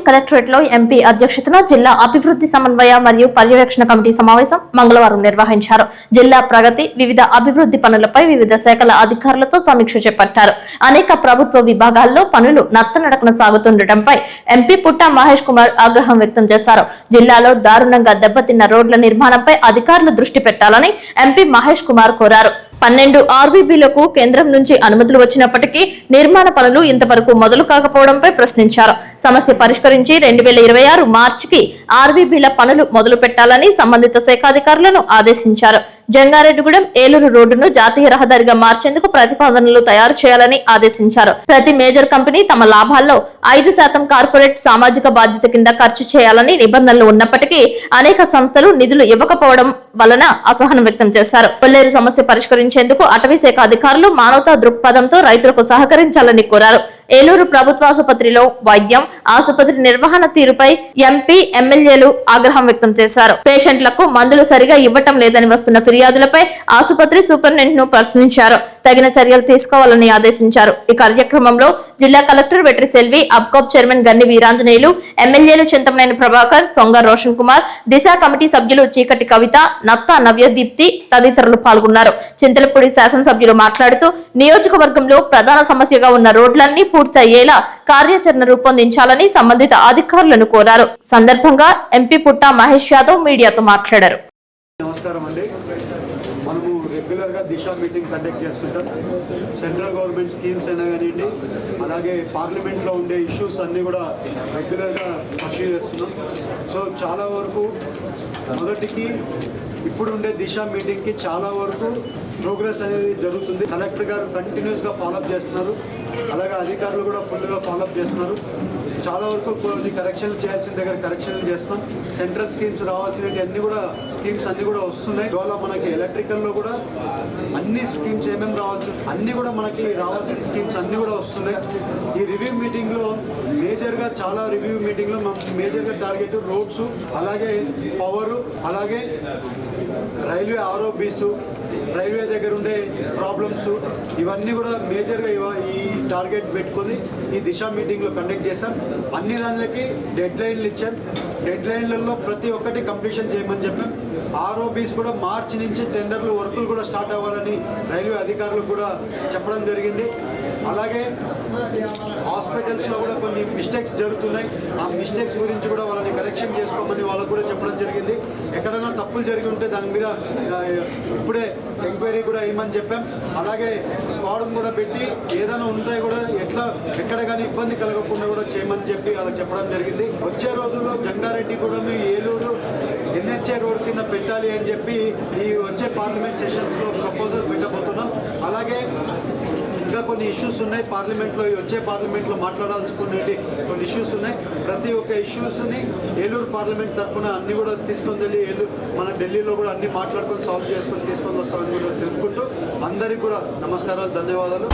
Collectorate లో MP అధ్యక్షతన జిల్లా అభివృద్ధి సమన్వయ మరియు పర్యవేక్షణ కమిటీ సమావేశం మంగళవారం నిర్వహించారు. జిల్లా ప్రగతి, వివిధ అభివృద్ధి పనులపై వివిధ శాఖల అధికారులతో సమీక్ష చేపట్టారు. అనేక ప్రభుత్వ విభాగాల్లో పనులు నత్తనడకన సాగుతుండటంపై ఎంపీ పుట్టా మహేష్ కుమార్ ఆగ్రహం వ్యక్తం చేశారు. జిల్లాలో దారుణంగా దెబ్బతిన్న రోడ్ల నిర్మాణంపై అధికారులు దృష్టి పెట్టాలని ఎంపీ మహేష్ కుమార్ కోరారు. 12 ఆర్వీబీలకు కేంద్రం నుంచి అనుమతులు వచ్చినప్పటికీ నిర్మాణ పనులు ఇంతవరకు మొదలు కాకపోవడంపై ప్రశ్నించారు. సమస్య పరిష్కరించి 2026 మార్చికి ఆర్వీబీల పనులు మొదలు పెట్టాలని సంబంధిత శాఖాధికారులను ఆదేశించారు. జంగారెడ్డిగూడెం ఏలూరు రోడ్డును జాతీయ రహదారిగా మార్చేందుకు ప్రతిపాదనలు తయారు చేయాలని ఆదేశించారు. ప్రతి మేజర్ కంపెనీ తమ లాభాల్లో 5% కార్పొరేట్ సామాజిక బాధ్యత కింద ఖర్చు చేయాలని నిబంధనలు ఉన్నప్పటికీ అనేక సంస్థలు నిధులు ఇవ్వకపోవడం వలన అసహనం వ్యక్తం చేశారు. కొల్లేరు సమస్య పరిష్కరించేందుకు అటవీ శాఖ అధికారులు మానవతా దృక్పథంతో రైతులకు సహకరించాలని కోరారు. ఏలూరు ప్రభుత్వ ఆసుపత్రిలో వైద్యం, ఆసుపత్రి నిర్వహణ తీరుపై ఎంపీ, ఎమ్మెల్యేలు ఆగ్రహం వ్యక్తం చేశారు. పేషెంట్లకు మందులు సరిగా ఇవ్వటం లేదని వస్తున్న ఫిర్యాదులపై ఆసుపత్రి సూపరింటెండెంట్ ను ప్రశ్నించారు. తగిన చర్యలు తీసుకోవాలని ఆదేశించారు. ఈ కార్యక్రమంలో జిల్లా కలెక్టర్ వెట్రి సెల్వి, అబ్కాప్ చైర్మన్ గన్ని వీరాంజనేయులు, ఎమ్మెల్యేలు చింతమనేని ప్రభాకర్, సొంగ రోషన్ కుమార్, దిశ కమిటీ సభ్యులు చీకటి కవిత, నత్తా నవ్యదీప్తి తదితరులు పాల్గొన్నారు. చింతలపూడి శాసనసభ్యులు మాట్లాడుతూ నియోజకవర్గంలో ప్రధాన సమస్యగా ఉన్న రోడ్లన్నీ పూర్తయ్యేలా కార్యాచరణ రూపొందించాలని సంబంధిత అధికారులను కోరారు. సందర్భంగా ఎంపీ పుట్టా మహేష్ యాదవ్ మీడియాతో మాట్లాడారు. నమస్కారం అండి. మనము రెగ్యులర్గా దిశ మీటింగ్ కండక్ట్ చేస్తుంటాం. సెంట్రల్ గవర్నమెంట్ స్కీమ్స్ అయినా కానివ్వండి, అలాగే పార్లమెంట్లో ఉండే ఇష్యూస్ అన్నీ కూడా రెగ్యులర్గా పర్సూ చేస్తున్నాం. సో చాలా వరకు మొదటికి ఇప్పుడు ఉండే దిశ మీటింగ్కి చాలా వరకు ప్రోగ్రెస్ అనేది జరుగుతుంది. కలెక్టర్ గారు కంటిన్యూస్గా ఫాలోఅప్ చేస్తున్నారు, అలాగే అధికారులు కూడా ఫుల్గా ఫాలోఅప్ చేస్తున్నారు. చాలా వరకు కొన్ని కరెక్షన్లు చేయాల్సిన దగ్గర కరెక్షన్లు చేస్తాం. సెంట్రల్ స్కీమ్స్ రావాల్సినవి అన్ని కూడా స్కీమ్స్ అన్ని కూడా వస్తున్నాయి. ఇవాళ మనకి ఎలక్ట్రికల్లో కూడా అన్ని స్కీమ్స్ ఏమేమి రావచ్చు అన్ని కూడా మనకి రావాల్సిన స్కీమ్స్ అన్ని కూడా వస్తున్నాయి. ఈ రివ్యూ మీటింగ్లో మేజర్గా చాలా రివ్యూ మీటింగ్లో మేజర్గా టార్గెట్ రోడ్స్, అలాగే పవరు, అలాగే రైల్వే ఆర్ఓబీస్, రైల్వే దగ్గర ఉండే ప్రాబ్లమ్స్, ఇవన్నీ కూడా మేజర్గా ఈ టార్గెట్ పెట్టుకొని ఈ దిశ మీటింగ్లో కండక్ట్ చేశాం. అన్ని దానికి డెడ్ లైన్లు ఇచ్చాం. డెడ్ లైన్లలో ప్రతి ఒక్కటి కంప్లీషన్ చేయమని చెప్పాం. ఆర్ఓబీస్ కూడా మార్చి నుంచి టెండర్లు వర్కులు కూడా స్టార్ట్ అవ్వాలని రైల్వే అధికారులకు కూడా చెప్పడం జరిగింది. అలాగే హాస్పిటల్స్లో కూడా కొన్ని మిస్టేక్స్ జరుగుతున్నాయి. ఆ మిస్టేక్స్ గురించి కూడా వాళ్ళని కరెక్షన్ చేసుకోమని వాళ్ళకు కూడా చెప్పడం జరిగింది. ఎక్కడైనా తప్పులు జరిగి ఉంటే దాని మీద ఇప్పుడే ఎంక్వైరీ కూడా వేయమని చెప్పాం. అలాగే స్క్వాడ్ కూడా పెట్టి ఏదైనా ఉంటే కూడా ఎక్కడ కానీ ఇబ్బంది కలగకుండా కూడా చేయమని చెప్పి వాళ్ళకి చెప్పడం జరిగింది. వచ్చే రోజుల్లో జంగారెడ్డిగూడెం, ఏలూరు ఎన్హెచ్ఏ రోడ్ కింద పెట్టాలి అని చెప్పి ఈ వచ్చే పార్లమెంట్ సెషన్స్లో ప్రపోజల్ పెట్టబోతున్నాం. అలాగే ఇంకా కొన్ని ఇష్యూస్ ఉన్నాయి పార్లమెంట్లో, వచ్చే పార్లమెంట్లో మాట్లాడాల్సుకునేవి కొన్ని ఇష్యూస్ ఉన్నాయి. ప్రతి ఒక్క ఇష్యూస్ని ఏలూరు పార్లమెంట్ తరఫున అన్ని కూడా తీసుకొని వెళ్ళి మన ఢిల్లీలో కూడా అన్ని మాట్లాడుకొని సాల్వ్ చేసుకొని తీసుకొని వస్తామని కూడా తెలుపుకుంటూ అందరికీ కూడా నమస్కారాలు, ధన్యవాదాలు.